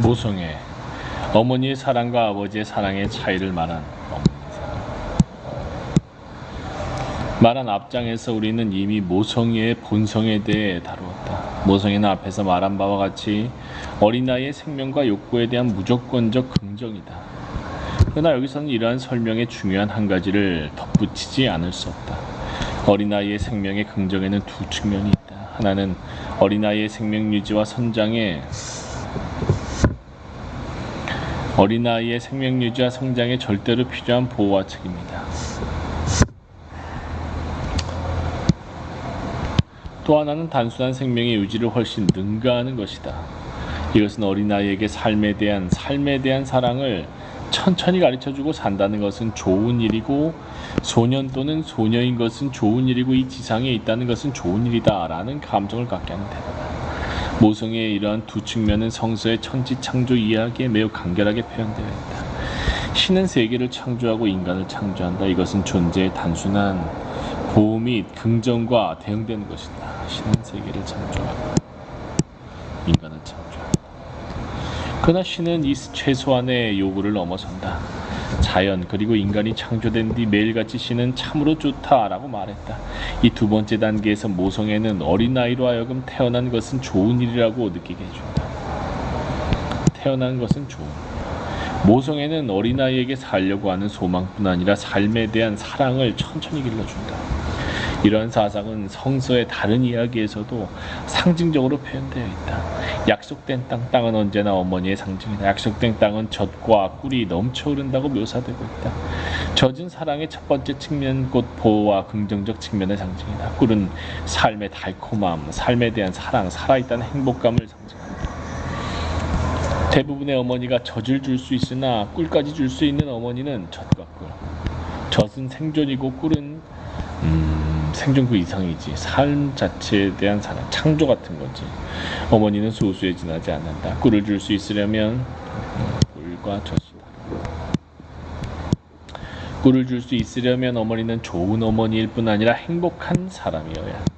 모성애, 어머니의 사랑과 아버지의 사랑의 차이를 말한 앞장에서 우리는 이미 모성애의 본성에 대해 다루었다. 모성애는 앞에서 말한 바와 같이 어린아이의 생명과 욕구에 대한 무조건적 긍정이다. 그러나 여기서는 이러한 설명에 중요한 한 가지를 덧붙이지 않을 수 없다. 어린아이의 생명의 긍정에는 두 측면이 있다. 하나는 어린아이의 생명 유지와 성장에 절대로 필요한 보호와 책임이다. 또 하나는 단순한 생명의 유지를 훨씬 능가하는 것이다. 이것은 어린아이에게 삶에 대한 사랑을 천천히 가르쳐주고 산다는 것은 좋은 일이고, 소년 또는 소녀인 것은 좋은 일이고, 이 지상에 있다는 것은 좋은 일이다 라는 감정을 갖게 하는 태도다. 모성애의 이러한 두 측면은 성서의 천지창조 이야기에 매우 간결하게 표현되어 있다. 신은 세계를 창조하고 인간을 창조한다. 이것은 존재의 단순한 보호 및 긍정과 대응되는 것이다. 신은 세계를 창조하고 인간을 창조한다. 그러나 신은 이 최소한의 요구를 넘어선다. 자연 그리고 인간이 창조된 뒤 매일같이 신은 참으로 좋다라고 말했다. 이 두 번째 단계에서 모성애는 어린아이로 하여금 태어난 것은 좋은 일이라고 느끼게 해준다. 태어난 것은 좋은 일. 모성애는 어린아이에게 살려고 하는 소망뿐 아니라 삶에 대한 사랑을 천천히 길러준다. 이러한 사상은 성서의 다른 이야기에서도 상징적으로 표현되어 있다. 약속된 땅은 언제나 어머니의 상징이다. 약속된 땅은 젖과 꿀이 넘쳐 흐른다고 묘사되고 있다. 젖은 사랑의 첫 번째 측면, 곧 보호와 긍정적 측면의 상징이다. 꿀은 삶의 달콤함, 삶에 대한 사랑, 살아있다는 행복감을 상징한다. 대부분의 어머니가 젖을 줄 수 있으나 꿀까지 줄 수 있는 어머니는 젖과 꿀. 젖은 생존이고 꿀은 생존 그 이상이지. 삶 자체에 대한 사랑, 창조 같은 거지. 어머니는 소수에 지나지 않는다. 꿀을 줄 수 있으려면 꿀과 젖이 꿀을 줄 수 있으려면 어머니는 좋은 어머니일 뿐 아니라 행복한 사람이어야 한다.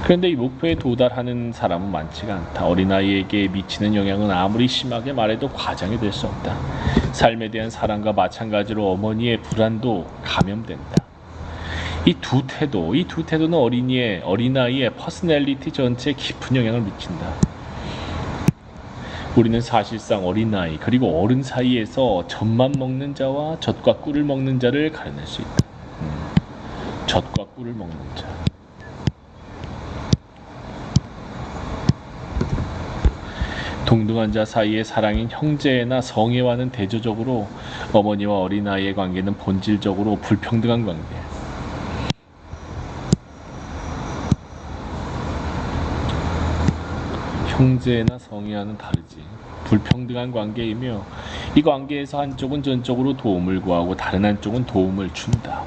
그런데 이 목표에 도달하는 사람은 많지가 않다. 어린아이에게 미치는 영향은 아무리 심하게 말해도 과장이 될 수 없다. 삶에 대한 사랑과 마찬가지로 어머니의 불안도 감염된다. 이 두 태도는 어린아이의 퍼스널리티 전체에 깊은 영향을 미친다. 우리는 사실상 어린아이 그리고 어른 사이에서 젖만 먹는 자와 젖과 꿀을 먹는 자를 가려낼 수 있다. 젖과 꿀을 먹는 자. 동등한 자 사이의 사랑인 형제나 성애와는 대조적으로 어머니와 어린아이의 관계는 본질적으로 불평등한 관계야. 형제나 성애와는 다르지. 불평등한 관계이며 이 관계에서 한쪽은 전적으로 도움을 구하고 다른 한쪽은 도움을 준다.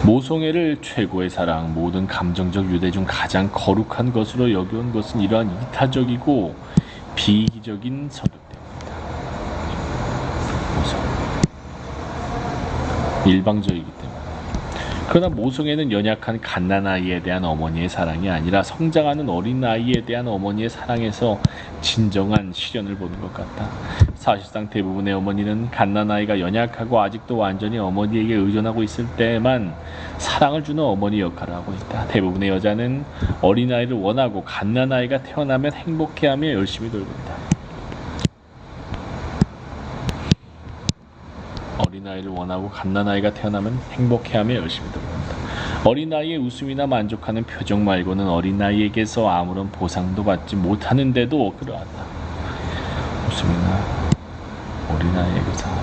모성애를 최고의 사랑, 모든 감정적 유대 중 가장 거룩한 것으로 여겨온 것은 이러한 이타적이고 비이기적인 성격 때문이다. 일방적이기 때문에. 그러나 모성애는 연약한 갓난아이에 대한 어머니의 사랑이 아니라 성장하는 어린아이에 대한 어머니의 사랑에서 진정한 실현을 보는 것 같다. 사실상 대부분의 어머니는 갓난아이가 연약하고 아직도 완전히 어머니에게 의존하고 있을 때에만 사랑을 주는 어머니 역할을 하고 있다. 대부분의 여자는 어린아이를 원하고 갓난아이가 태어나면 행복해하며 열심히 돌고 있다. 어린아이를 원하고 갓난아이가 태어나면 행복해하며 열심히 돌아간다. 어린아이의 웃음이나 만족하는 표정 말고는 어린아이에게서 아무런 보상도 받지 못하는데도 그러하다. 웃음이나 어린아이에게서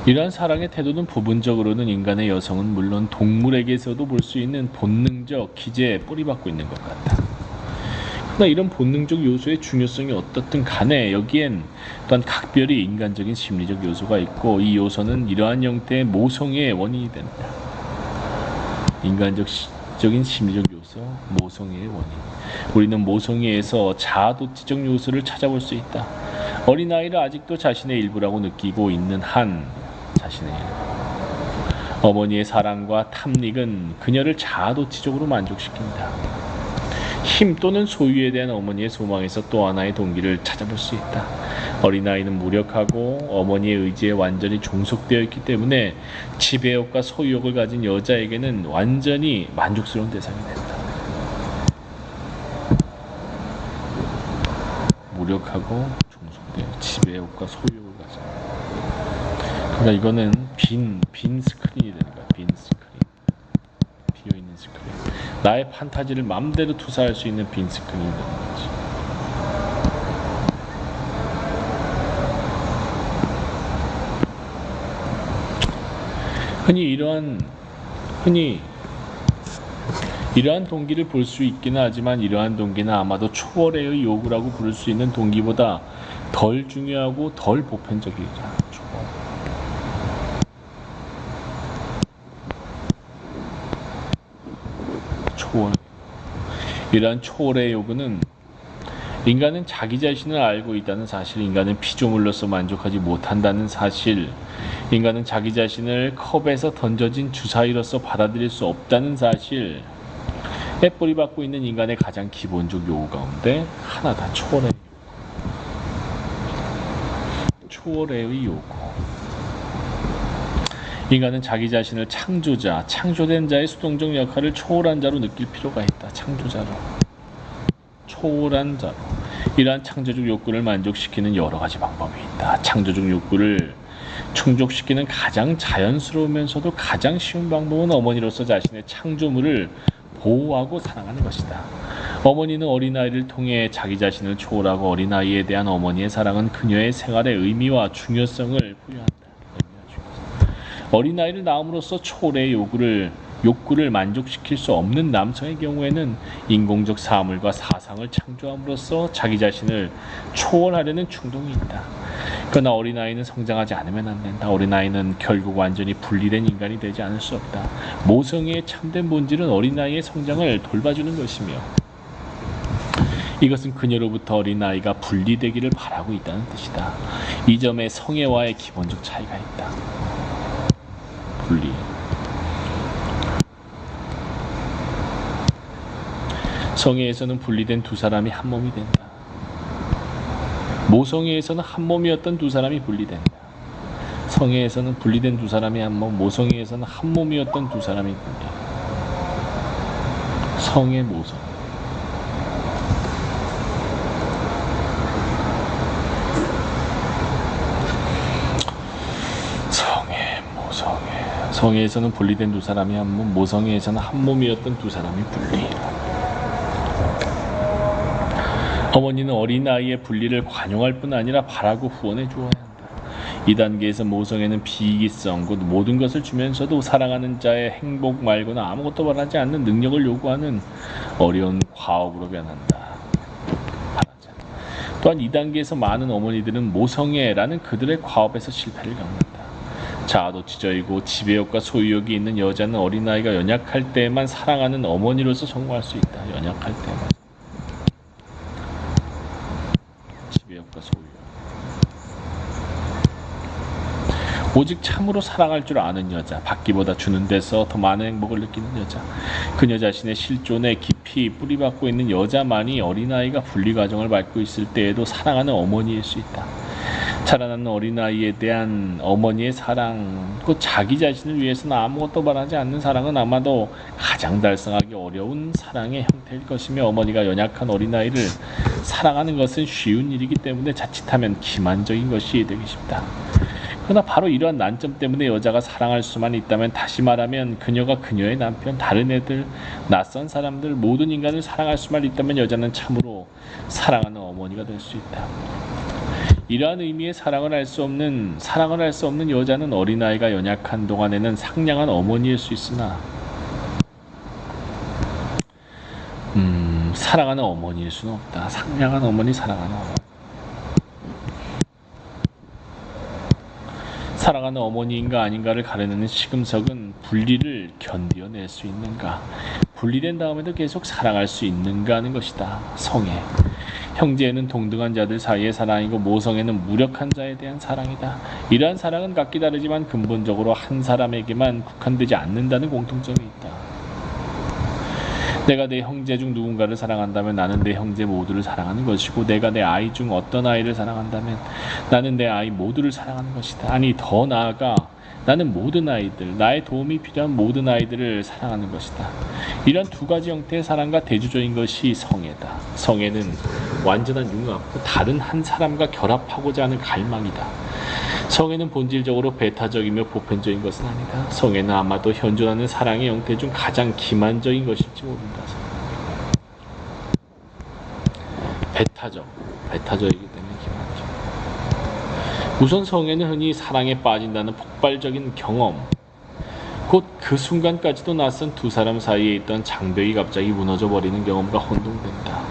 이러한 사랑의 태도는 부분적으로는 인간의 여성은 물론 동물에게서도 볼 수 있는 본능적 기제에 뿌리박고 있는 것 같다. 그러나 이런 본능적 요소의 중요성이 어떻든 간에 여기엔 또한 각별히 인간적인 심리적 요소가 있고, 이 요소는 이러한 형태의 모성애의 원인이 된다. 인간적인 심리적 요소, 모성애의 원인. 우리는 모성애에서 자아도취적 요소를 찾아볼 수 있다. 어린아이를 아직도 자신의 일부라고 느끼고 있는 한 자신의 일. 어머니의 사랑과 탐닉은 그녀를 자아도취적으로 만족시킨다. 힘 또는 소유에 대한 어머니의 소망에서 또 하나의 동기를 찾아볼 수 있다. 어린아이는 무력하고 어머니의 의지에 완전히 종속되어 있기 때문에 지배욕과 소유욕을 가진 여자에게는 완전히 만족스러운 대상이 된다. 무력하고 종속되어 지배욕과 소유욕을 가진. 그러니까 이거는 빈 스크린이 되는 거야. 빈 스크린. 비어있는 스크린. 나의 판타지를 마음대로 투사할 수 있는 빈 스크린이 되는 거지. 흔히 이러한 동기를 볼 수 있기는 하지만 이러한 동기는 아마도 초월의 요구라고 부를 수 있는 동기보다 덜 중요하고 덜 보편적이잖아. 초월. 이러한 초월의 요구는 인간은 자기 자신을 알고 있다는 사실, 인간은 피조물로서 만족하지 못한다는 사실, 인간은 자기 자신을 컵에서 던져진 주사위로서 받아들일 수 없다는 사실, 햇불이 받고 있는 인간의 가장 기본적 요구 가운데 하나다. 초월의 요구. 인간은 자기 자신을 창조된 자의 수동적 역할을 초월한 자로 느낄 필요가 있다. 초월한 자로. 이러한 창조적 욕구를 만족시키는 여러 가지 방법이 있다. 창조적 욕구를 충족시키는 가장 자연스러우면서도 가장 쉬운 방법은 어머니로서 자신의 창조물을 보호하고 사랑하는 것이다. 어머니는 어린아이를 통해 자기 자신을 초월하고 어린아이에 대한 어머니의 사랑은 그녀의 생활의 의미와 중요성을 부여한다. 어린아이를 낳음으로써 초월의 욕구를 만족시킬 수 없는 남성의 경우에는 인공적 사물과 사상을 창조함으로써 자기 자신을 초월하려는 충동이 있다. 그러나 어린아이는 성장하지 않으면 안 된다. 어린아이는 결국 완전히 분리된 인간이 되지 않을 수 없다. 모성애의 참된 본질은 어린아이의 성장을 돌봐주는 것이며 이것은 그녀로부터 어린아이가 분리되기를 바라고 있다는 뜻이다. 이 점에 성애와의 기본적 차이가 있다. 분리. 성애에서는 분리된 두 사람이 한 몸이 된다. 모성애에서는 한 몸이었던 두 사람이 분리된다. 성애에서는 분리된 두 사람이 한 몸, 모성애에서는 한 몸이었던 두 사람이 분리. 성애, 모성. 성애에서는 분리된 두 사람이 한 몸, 모성애에서는 한 몸이었던 두 사람이 분리. 어머니는 어린아이의 분리를 관용할 뿐 아니라 바라고 후원해 주어야 한다. 이 단계에서 모성애는 비이기성, 곧 모든 것을 주면서도 사랑하는 자의 행복 말고는 아무것도 바라지 않는 능력을 요구하는 어려운 과업으로 변한다. 또한 이 단계에서 많은 어머니들은 모성애라는 그들의 과업에서 실패를 겪는다. 자아도취적이고 지배욕과 소유욕이 있는 여자는 어린아이가 연약할 때에만 사랑하는 어머니로서 성공할 수 있다. 연약할 때만. 지배욕과 소유욕. 오직 참으로 사랑할 줄 아는 여자, 받기보다 주는 데서 더 많은 행복을 느끼는 여자, 그녀 자신의 실존에 깊이 뿌리박고 있는 여자만이 어린아이가 분리 과정을 밟고 있을 때에도 사랑하는 어머니일 수 있다. 자라나는 어린아이에 대한 어머니의 사랑, 그 자기 자신을 위해서는 아무것도 바라지 않는 사랑은 아마도 가장 달성하기 어려운 사랑의 형태일 것이며 어머니가 연약한 어린아이를 사랑하는 것은 쉬운 일이기 때문에 자칫하면 기만적인 것이 되기 쉽다. 그러나 바로 이러한 난점 때문에 여자가 사랑할 수만 있다면, 다시 말하면 그녀가 그녀의 남편, 다른 애들, 낯선 사람들, 모든 인간을 사랑할 수만 있다면 여자는 참으로 사랑하는 어머니가 될 수 있다. 이러한 의미의 사랑을 할 수 없는 여자는 어린아이가 연약한 동안에는 상냥한 어머니일 수 있으나 사랑하는 어머니일 수는 없다. 상냥한 어머니, 사랑하는 어머니. 사랑하는 어머니인가 아닌가를 가르는 시금석은 분리를 견뎌낼 수 있는가, 분리된 다음에도 계속 사랑할 수 있는가 하는 것이다. 성애. 형제에는 동등한 자들 사이의 사랑이고 모성애는 무력한 자에 대한 사랑이다. 이러한 사랑은 각기 다르지만 근본적으로 한 사람에게만 국한되지 않는다는 공통점이 있다. 내가 내 형제 중 누군가를 사랑한다면 나는 내 형제 모두를 사랑하는 것이고, 내가 내 아이 중 어떤 아이를 사랑한다면 나는 내 아이 모두를 사랑하는 것이다. 아니, 더 나아가 나는 모든 아이들, 나의 도움이 필요한 모든 아이들을 사랑하는 것이다. 이런 두 가지 형태의 사랑과 대조적인 것이 성애다. 성애는 완전한 융합, 다른 한 사람과 결합하고자 하는 갈망이다. 성애는 본질적으로 배타적이며 보편적인 것은 아니다. 성애는 아마도 현존하는 사랑의 형태 중 가장 기만적인 것일지 모른다. 배타적이기 때문에 기만적. 우선 성애는 흔히 사랑에 빠진다는 폭발적인 경험, 곧 그 순간까지도 낯선 두 사람 사이에 있던 장벽이 갑자기 무너져 버리는 경험과 혼동된다.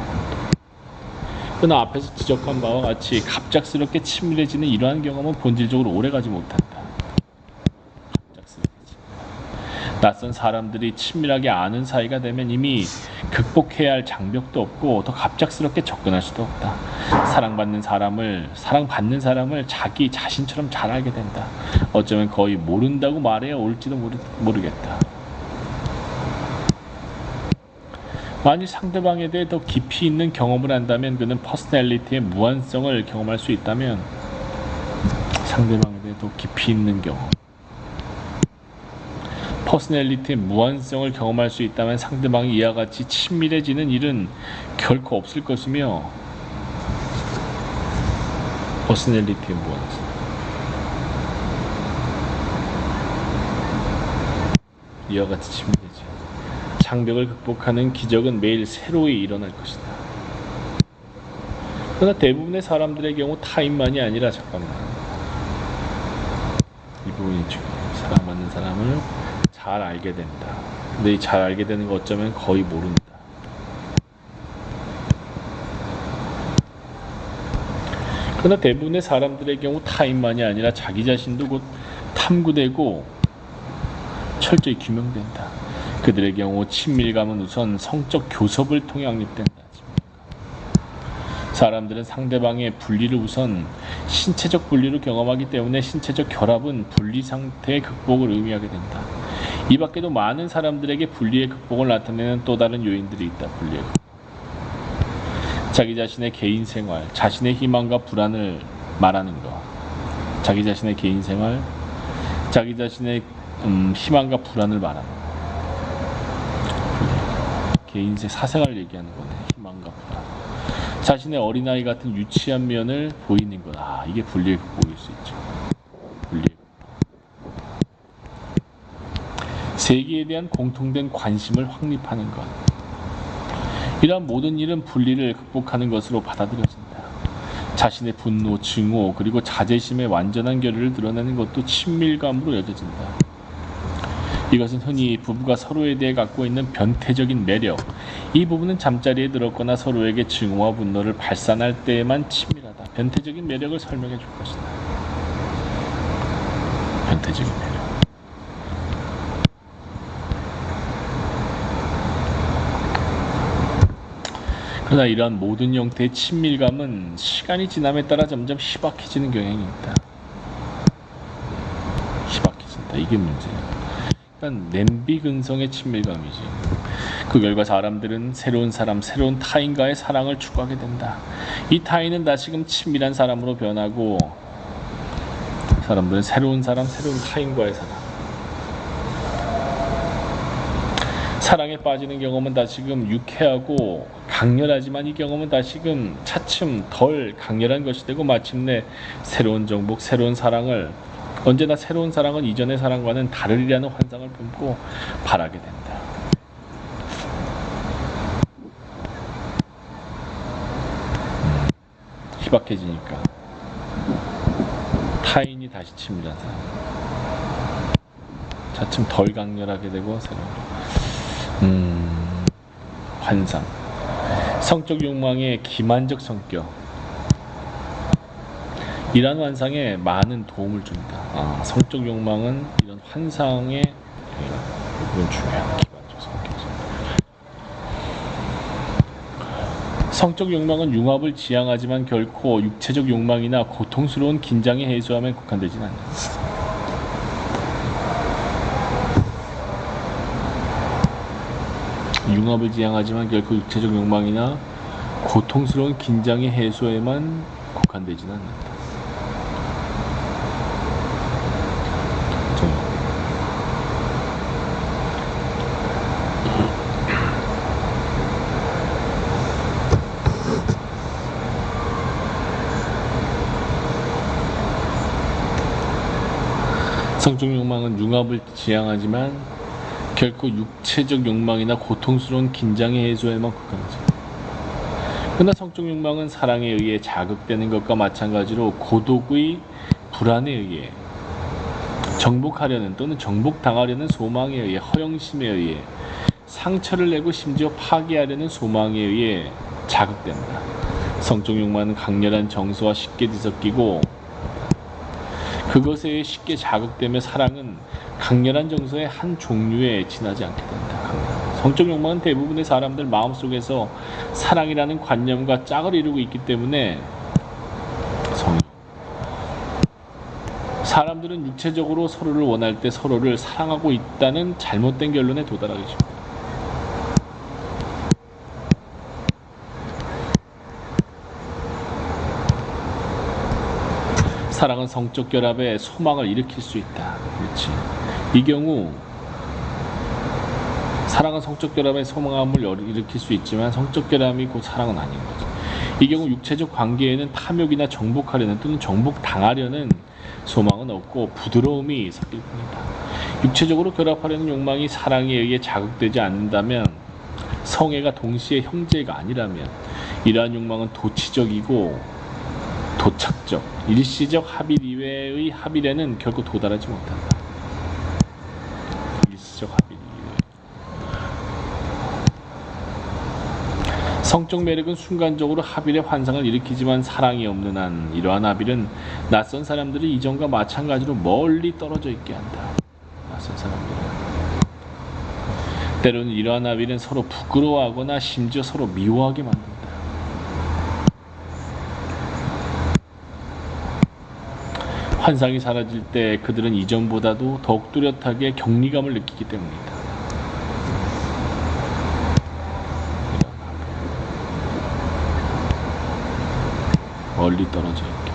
그러나 앞에서 지적한 바와 같이 갑작스럽게 친밀해지는 이러한 경험은 본질적으로 오래가지 못한다. 낯선 사람들이 친밀하게 아는 사이가 되면 이미 극복해야 할 장벽도 없고 더 갑작스럽게 접근할 수도 없다. 사랑받는 사람을 자기 자신처럼 잘 알게 된다. 어쩌면 거의 모른다고 말해야 옳지도 모르겠다. 만일 상대방에 대해 더 깊이 있는 경험을 한다면 그는 퍼스널리티의 무한성을 경험할 수 있다면, 상대방에 대해 더 깊이 있는 경험, 퍼스널리티의 무한성을 경험할 수 있다면 상대방이 이와 같이 친밀해지는 일은 결코 없을 것이며, 퍼스널리티의 무한성, 이와 같이 친밀해지 장벽을 극복하는 기적은 매일 새로이 일어날 것이다. 그러나 대부분의 사람들의 경우 타인만이 아니라, 이 부분이 중요해요. 사랑받는 사람을 잘 알게 된다. 근데 이 잘 알게 되는 거 어쩌면 거의 모른다. 그러나 대부분의 사람들의 경우 타인만이 아니라 자기 자신도 곧 탐구되고 철저히 규명된다. 그들의 경우 친밀감은 우선 성적 교섭을 통해 확립된다. 사람들은 상대방의 분리를 우선 신체적 분리로 경험하기 때문에 신체적 결합은 분리 상태의 극복을 의미하게 된다. 이 밖에도 많은 사람들에게 분리의 극복을 나타내는 또 다른 요인들이 있다. 분리의 극복. 자기 자신의 개인 생활, 자신의 희망과 불안을 말하는 것. 자기 자신의 개인 생활, 자기 자신의 희망과 불안을 말하는 것. 개인의 사생활을 얘기하는 거네. 희망과 불안. 자신의 어린아이 같은 유치한 면을 보이는 것. 이게 분리의 극복일 수 있죠. 분리의 극복. 세계에 대한 공통된 관심을 확립하는 것. 이러한 모든 일은 분리를 극복하는 것으로 받아들여진다. 자신의 분노, 증오, 그리고 자제심의 완전한 결의를 드러내는 것도 친밀감으로 여겨진다. 이것은 흔히 부부가 서로에 대해 갖고 있는 변태적인 매력, 이 부분은 잠자리에 들었거나 서로에게 증오와 분노를 발산할 때에만 친밀하다. 변태적인 매력을 설명해 줄 것이다. 변태적인 매력. 그러나 이러한 모든 형태의 친밀감은 시간이 지남에 따라 점점 희박해지는 경향이 있다. 희박해진다. 이게 문제야. 냄비 근성의 친밀감이지. 그 결과 사람들은 새로운 사람, 새로운 타인과의 사랑을 추구하게 된다. 이 타인은 다시금 친밀한 사람으로 변하고, 사람들은 새로운 사람, 새로운 타인과의 사랑에 빠지는 경험은 다시금 유쾌하고 강렬하지만 이 경험은 다시금 차츰 덜 강렬한 것이 되고, 마침내 새로운 정복, 새로운 사랑을, 언제나 새로운 사랑은 이전의 사랑과는 다르리라는 환상을 품고 바라게 된다. 희박해지니까 타인이 다시 친밀한 사람, 차츰 덜 강렬하게 되고 새로운 환상, 성적 욕망의 기만적 성격, 이러한 환상에 많은 도움을 준다. 성적 욕망은 이런 환상에 이건 중요한 기반적 성격. 성적 욕망은 융합을 지향하지만 결코 육체적 욕망이나 고통스러운 긴장의 해소함에 국한되진 않는다. 융합을 지향하지만 결코 육체적 욕망이나 고통스러운 긴장의 해소에만 국한되진 않는다. 성적 욕망은 융합을 지향하지만 결코 육체적 욕망이나 고통스러운 긴장의 해소에만 국한하지. 그러나 성적 욕망은 사랑에 의해 자극되는 것과 마찬가지로 고독의 불안에 의해 정복하려는 또는 정복당하려는 소망에 의해 허영심에 의해 상처를 내고 심지어 파괴하려는 소망에 의해 자극된다. 성적 욕망은 강렬한 정서와 쉽게 뒤섞이고 그것에 쉽게 자극되며 사랑은 강렬한 정서의 한 종류에 지나지 않게 된다. 성적 욕망은 대부분의 사람들 마음속에서 사랑이라는 관념과 짝을 이루고 있기 때문에 사람들은 육체적으로 서로를 원할 때 서로를 사랑하고 있다는 잘못된 결론에 도달하기 쉽다. 사랑은 성적 결합에 소망을 일으킬 수 있다. 그렇지. 이 경우 사랑은 성적 결합에 소망을 일으킬 수 있지만 성적 결합이 곧 사랑은 아닌 거죠. 이 경우 육체적 관계에는 탐욕이나 정복하려는 또는 정복당하려는 소망은 없고 부드러움이 섞일 뿐이다. 육체적으로 결합하려는 욕망이 사랑에 의해 자극되지 않는다면 성애가 동시에 형제가 아니라면 이러한 욕망은 도치적이고 도착적, 일시적 합일 이외의 합일에는 결코 도달하지 못한다. 일시적 합일 이외. 성적 매력은 순간적으로 합일의 환상을 일으키지만 사랑이 없는 한 이러한 합일은 낯선 사람들을 이전과 마찬가지로 멀리 떨어져 있게 한다. 낯선 사람들은. 때로는 이러한 합일은 서로 부끄러워하거나 심지어 서로 미워하게 만든다. 환상이 사라질 때 그들은 이전보다도 더욱 뚜렷하게 격리감을 느끼기 때문이다. 멀리 떨어져 있게.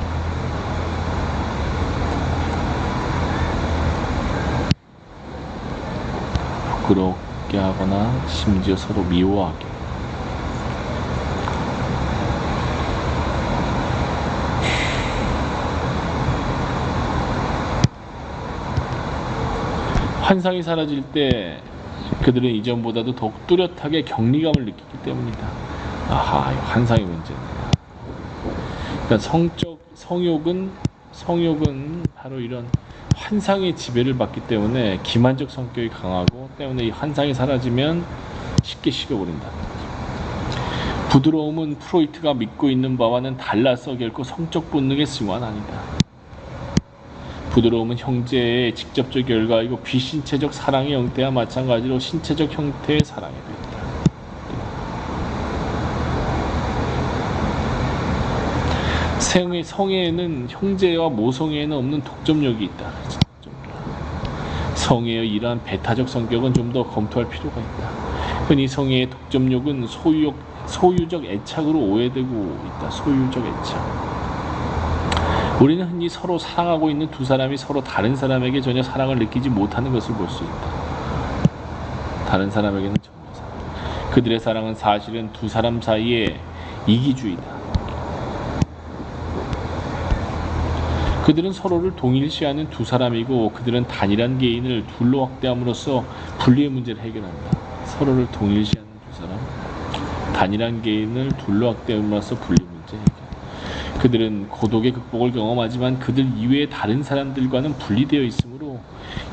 부끄럽게 하거나 심지어 서로 미워하게. 환상이 사라질 때 그들은 이전보다도 더욱 뚜렷하게 격리감을 느끼기 때문이다. 아하, 환상의 문제네. 그러니까 성욕은 바로 이런 환상의 지배를 받기 때문에 기만적 성격이 강하고 때문에 이 환상이 사라지면 쉽게 식어버린다. 부드러움은 프로이트가 믿고 있는 바와는 달라서 결코 성적 본능의 승화는 아니다. 부드러움은 형제의 직접적 결과이고 비신체적 사랑의 형태와 마찬가지로 신체적 형태의 사랑이 된다. 성애에는 형제와 모성애에는 없는 독점력이 있다. 성애의 이러한 배타적 성격은 좀 더 검토할 필요가 있다. 흔히 성애의 독점력은 소유적 애착으로 오해되고 있다. 소유적 애착. 우리는 흔히 서로 사랑하고 있는 두 사람이 서로 다른 사람에게 전혀 사랑을 느끼지 못하는 것을 볼 수 있다. 다른 사람에게는 전혀 사랑. 그들의 사랑은 사실은 두 사람 사이의 이기주의다. 그들은 서로를 동일시하는 두 사람이고 그들은 단일한 개인을 둘로 확대함으로써 분리의 문제를 해결한다. 서로를 동일시하는 두 사람, 단일한 개인을 둘로 확대함으로써 분리 문제 해결. 그들은 고독의 극복을 경험하지만 그들 이외의 다른 사람들과는 분리되어 있으므로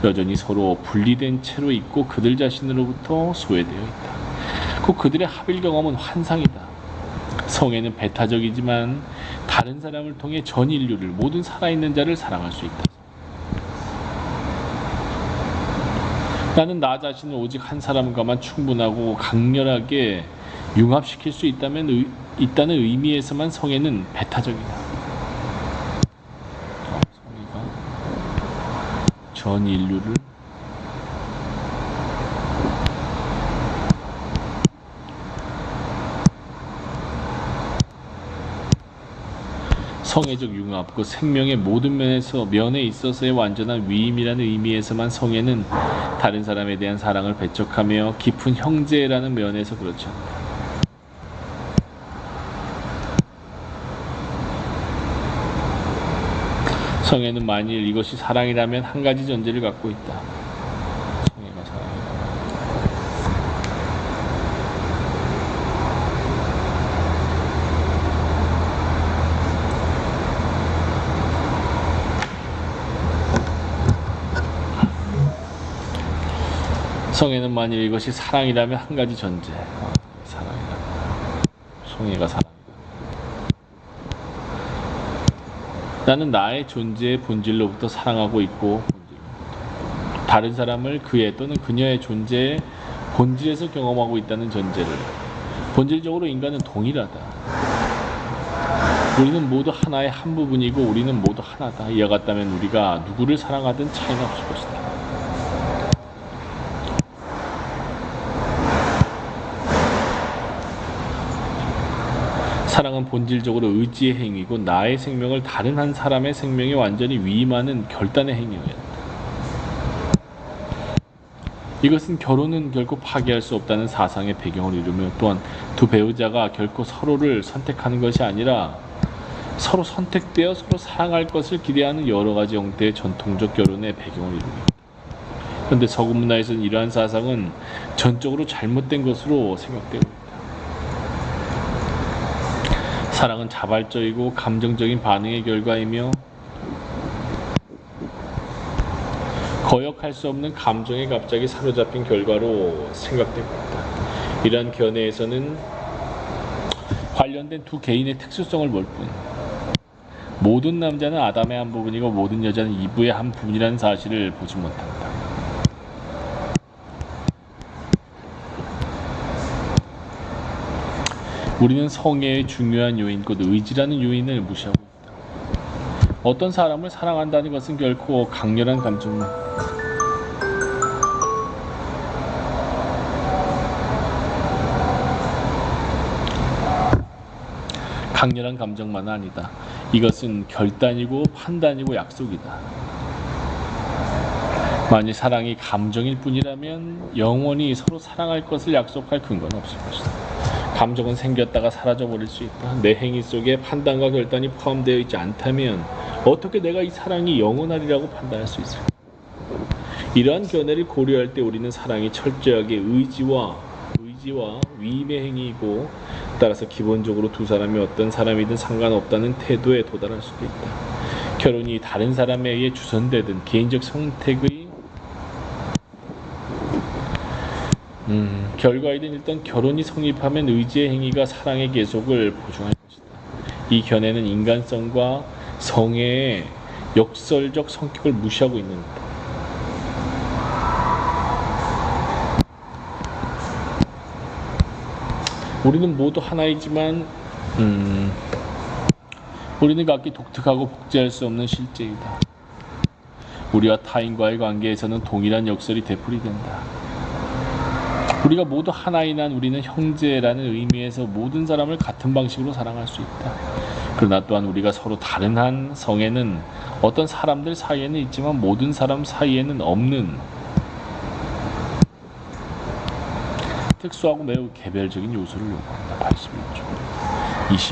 여전히 서로 분리된 채로 있고 그들 자신으로부터 소외되어 있다. 곧 그들의 합일 경험은 환상이다. 성애는 배타적이지만 다른 사람을 통해 전 인류를 모든 살아있는 자를 사랑할 수 있다. 나는 나 자신을 오직 한 사람과만 충분하고 강렬하게 융합시킬 수 있다는 의미에서만 성애는 배타적이다. 성애가 전 인류를 성애적 융합, 그 생명의 모든 면에 있어서의 완전한 위임이라는 의미에서만 성애는 다른 사람에 대한 사랑을 배척하며 깊은 형제라는 면에서 그렇죠. 성애는 만일 이것이 사랑이라면 한 가지 전제를 갖고 있다. 성애가 사랑이다. 성애는 만일 이것이 사랑이라면 한 가지 전제. 사랑이다. 성애가 사랑이다. 나는 나의 존재의 본질로부터 사랑하고 있고 다른 사람을 그의 또는 그녀의 존재의 본질에서 경험하고 있다는 전제를. 본질적으로 인간은 동일하다. 우리는 모두 하나의 한 부분이고 우리는 모두 하나다. 이와 같다면 우리가 누구를 사랑하든 차이는 없을 것이다. 사랑은 본질적으로 의지의 행위고 나의 생명을 다른 한 사람의 생명에 완전히 위임하는 결단의 행위였다. 이것은 결혼은 결코 파기할 수 없다는 사상의 배경을 이루며 또한 두 배우자가 결코 서로를 선택하는 것이 아니라 서로 선택되어 서로 사랑할 것을 기대하는 여러 가지 형태의 전통적 결혼의 배경을 이룹니다. 그런데 서구 문화에서는 이러한 사상은 전적으로 잘못된 것으로 생각되고 있다. 사랑은 자발적이고 감정적인 반응의 결과이며 거역할 수 없는 감정에 갑자기 사로잡힌 결과로 생각되고 있다. 이러한 견해에서는 관련된 두 개인의 특수성을 볼 뿐 모든 남자는 아담의 한 부분이고 모든 여자는 이브의 한 부분이라는 사실을 보지 못한다. 우리는 성애의 중요한 요인, 곧 의지라는 요인을 무시하고 있다. 어떤 사람을 사랑한다는 것은 결코 강렬한 감정만은 아니다. 이것은 결단이고 판단이고 약속이다. 만일 사랑이 감정일 뿐이라면 영원히 서로 사랑할 것을 약속할 근거는 없을 것이다. 감정은 생겼다가 사라져버릴 수 있다. 내 행위 속에 판단과 결단이 포함되어 있지 않다면 어떻게 내가 이 사랑이 영원하리라고 판단할 수 있을까? 이러한 견해를 고려할 때 우리는 사랑이 철저하게 의지와 위임의 행위이고 따라서 기본적으로 두 사람이 어떤 사람이든 상관없다는 태도에 도달할 수도 있다. 결혼이 다른 사람에 의해 주선되든 개인적 선택의 결과이든 일단 결혼이 성립하면 의지의 행위가 사랑의 계속을 보증할 것이다. 이 견해는 인간성과 성애의 역설적 성격을 무시하고 있는 것이다. 우리는 모두 하나이지만 우리는 각기 독특하고 복제할 수 없는 실제이다. 우리와 타인과의 관계에서는 동일한 역설이 되풀이된다. 우리가 모두 하나인 한 우리는 형제라는 의미에서 모든 사람을 같은 방식으로 사랑할 수 있다. 그러나 또한 우리가 서로 다른 한 성에는 어떤 사람들 사이에는 있지만 모든 사람 사이에는 없는 특수하고 매우 개별적인 요소를 요구한다. 81조.